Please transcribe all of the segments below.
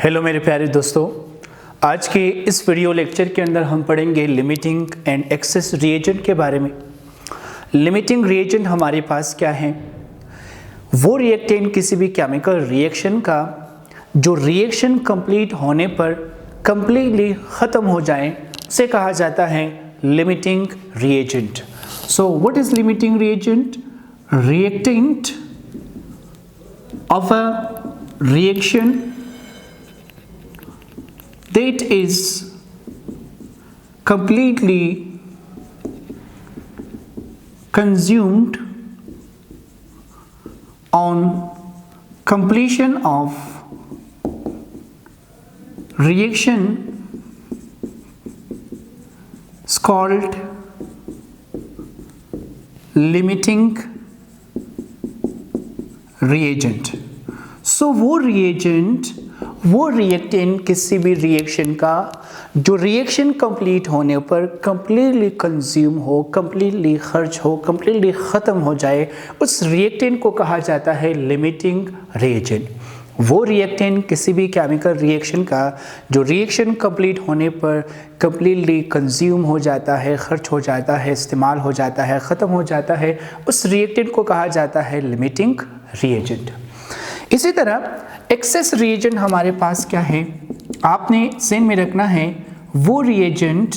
Hello मेरे प्यारे दोस्तों, आज के इस वीडियो लेक्चर के अंदर हम पढ़ेंगे लिमिटिंग एंड एक्सेस रिएजेंट के बारे में। लिमिटिंग रिएजेंट हमारे पास क्या है? वो रिएक्टेंट किसी भी केमिकल रिएक्शन का जो रिएक्शन कंप्लीट होने पर कंप्लीटली ख़त्म हो जाए उसे कहा जाता है limiting reagent. So what is limiting reagent? Reactant of a reaction that is completely consumed on completion of reaction is called limiting reagent. So वो रिएक्टेंट किसी भी रिएक्शन का जो रिएक्शन कंप्लीट होने पर कंप्लीटली कंज्यूम हो, कंप्लीटली खर्च हो, कंप्लीटली ख़त्म हो जाए, उस रिएक्टेंट को कहा जाता है लिमिटिंग रिएजेंट। वो रिएक्टेंट किसी भी केमिकल रिएक्शन का जो रिएक्शन कंप्लीट होने पर कंप्लीटली कंज्यूम हो जाता है, खर्च हो जाता है, इस्तेमाल हो जाता है, ख़त्म हो जाता है, उस रिएक्टेंट को कहा जाता है लिमिटिंग रिएजेंट। इसी तरह एक्सेस रिएजेंट हमारे पास क्या है, आपने सेम में रखना है। वो रिएक्टेंट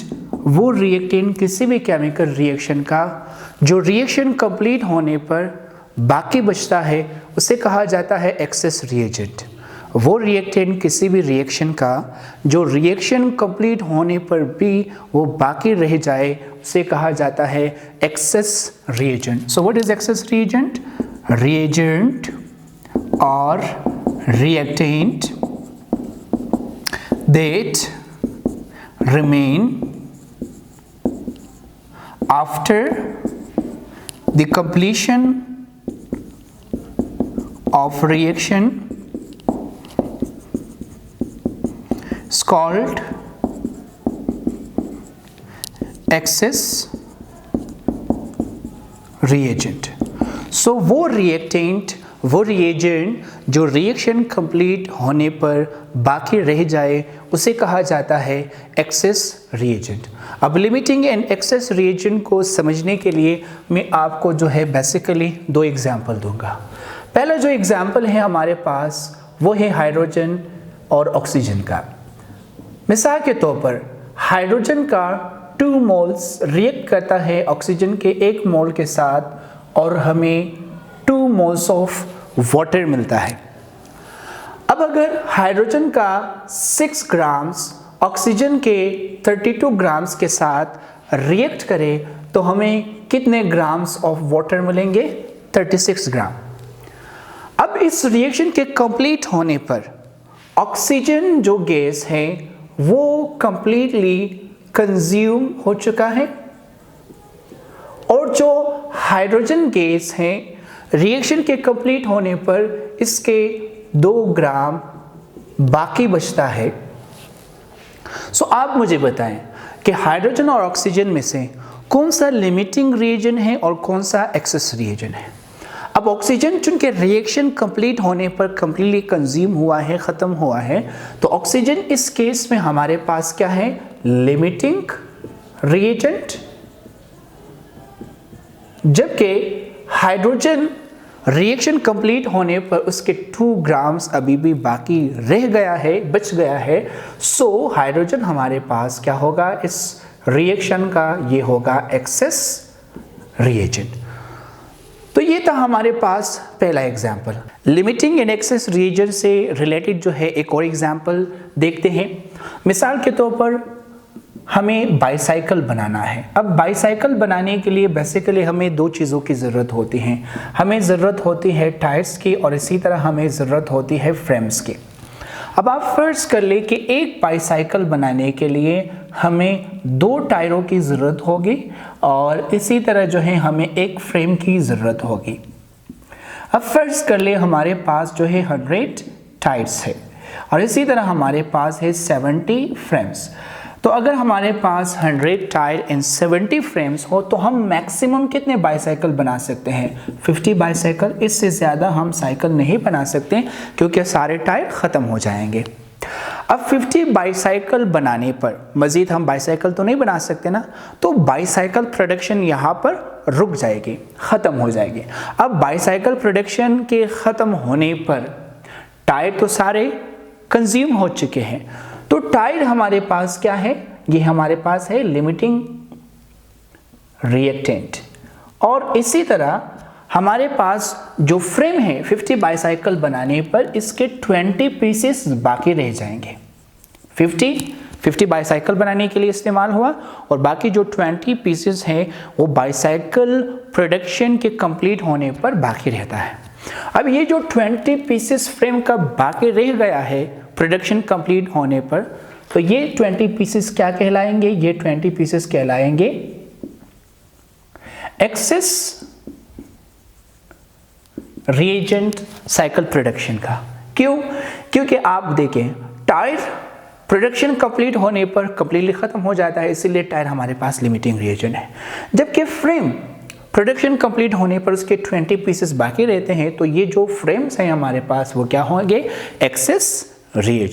किसी भी केमिकल रिएक्शन का जो रिएक्शन कंप्लीट होने पर बाकी बचता है उसे कहा जाता है एक्सेस रिएजेंट। वो रिएक्टेंट किसी भी रिएक्शन का जो रिएक्शन कंप्लीट होने पर भी वो बाकी रह जाए उसे कहा जाता है access reagent. So what is access reagent? Reagent or reactant that remain after the completion of reaction is called excess reagent. So वो रिएजेंट जो रिएक्शन कंप्लीट होने पर बाकी रह जाए उसे कहा जाता है एक्सेस रिएजेंट। अब लिमिटिंग एंड एक्सेस रिएजेंट को समझने के लिए मैं आपको जो है बेसिकली दो एग्जांपल दूंगा। पहला जो एग्जांपल है हमारे पास वो है हाइड्रोजन और ऑक्सीजन का। मिसाल के तौर पर हाइड्रोजन का 2 मोल्स रिएक्ट करता है ऑक्सीजन के 1 मोल के साथ और हमें 2 मोल्स ऑफ वाटर मिलता है। अब अगर हाइड्रोजन का 6 ग्राम्स ऑक्सीजन के 32 ग्राम्स के साथ रिएक्ट करें तो हमें कितने ग्राम्स ऑफ वाटर मिलेंगे? 36 ग्राम। अब इस रिएक्शन के कंप्लीट होने पर ऑक्सीजन जो गैस है वो कंप्लीटली कंज्यूम हो चुका है और जो हाइड्रोजन गैस है रिएक्शन के कंप्लीट होने पर इसके 2 ग्राम बाकी बचता है। सो आप मुझे बताएं कि हाइड्रोजन और ऑक्सीजन में से कौन सा लिमिटिंग रिएजेंट है और कौन सा एक्सेस रिएजेंट है। अब ऑक्सीजन चूंकि रिएक्शन कंप्लीट होने पर कंप्लीटली कंज्यूम हुआ है, ख़त्म हुआ है, तो ऑक्सीजन इस केस में हमारे पास क्या है? Limiting reagent. जबकि हाइड्रोजन रिएक्शन कंप्लीट होने पर उसके 2 ग्राम्स अभी भी बाकी रह गया है, बच गया है। सो हाइड्रोजन हमारे पास क्या होगा इस रिएक्शन का? ये होगा एक्सेस रिएजेंट। तो ये था हमारे पास पहला example. Limiting and access reagent से रिलेटेड जो है एक और एग्जाम्पल देखते हैं। मिसाल के तौर पर हमें बाईसाइकिल बनाना है। अब बाईसाइकिल बनाने के लिए बेसिकली हमें 2 चीज़ों की ज़रूरत होती है। हमें ज़रूरत होती है टायर्स की और इसी तरह हमें ज़रूरत होती है फ्रेम्स की। अब आप फर्ज कर ले कि एक बाईसाइकिल बनाने के लिए हमें 2 टायरों की ज़रूरत होगी और इसी तरह जो है हमें एक फ्रेम की ज़रूरत होगी। अब फर्ज कर ले हमारे पास जो है 100 टायर्स है और इसी तरह हमारे पास है 70 फ्रेम्स। तो अगर हमारे पास 100 टायर एंड 70 फ्रेम्स हो तो हम मैक्सिमम कितने बाईसाइकिल बना सकते हैं? 50 बाईसाइकिल। इससे ज़्यादा हम साइकिल नहीं बना सकते क्योंकि सारे टायर ख़त्म हो जाएंगे। अब 50 बाईसाइकिल बनाने पर मज़ीद हम बाईसाइकिल तो नहीं बना सकते ना, तो बाईसाइकिल प्रोडक्शन यहाँ पर रुक जाएगी, ख़त्म हो जाएगी। अब बाईसाइकिल प्रोडक्शन के ख़त्म होने पर टायर तो सारे कंज्यूम हो चुके हैं, तो टायर हमारे पास क्या है, ये हमारे पास है लिमिटिंग रिएक्टेंट। और इसी तरह हमारे पास जो फ्रेम है 50 बाईसाइकिल बनाने पर इसके 20 पीसेस बाकी रह जाएंगे। 50 बाईसाइकिल बनाने के लिए इस्तेमाल हुआ और बाकी जो 20 पीसेस हैं वो बाईसाइकिल प्रोडक्शन के कंप्लीट होने पर बाकी रहता है। अब ये जो 20 पीसेस फ्रेम का बाकी रह गया है प्रोडक्शन कंप्लीट होने पर, तो ये 20 पीसेस क्या कहलाएंगे, ये 20 पीसेस कहलाएंगे एक्सेस रिएजेंट साइकिल प्रोडक्शन का। क्यों? क्योंकि आप देखें टायर प्रोडक्शन कंप्लीट होने पर कंप्लीटली खत्म हो जाता है, इसीलिए टायर हमारे पास लिमिटिंग रिएजेंट है। जबकि फ्रेम प्रोडक्शन कंप्लीट होने पर उसके 20 पीसेस बाकी रहते हैं, तो ये जो फ्रेम्स हैं हमारे पास वो क्या होंगे, एक्सेस रिएजेंट।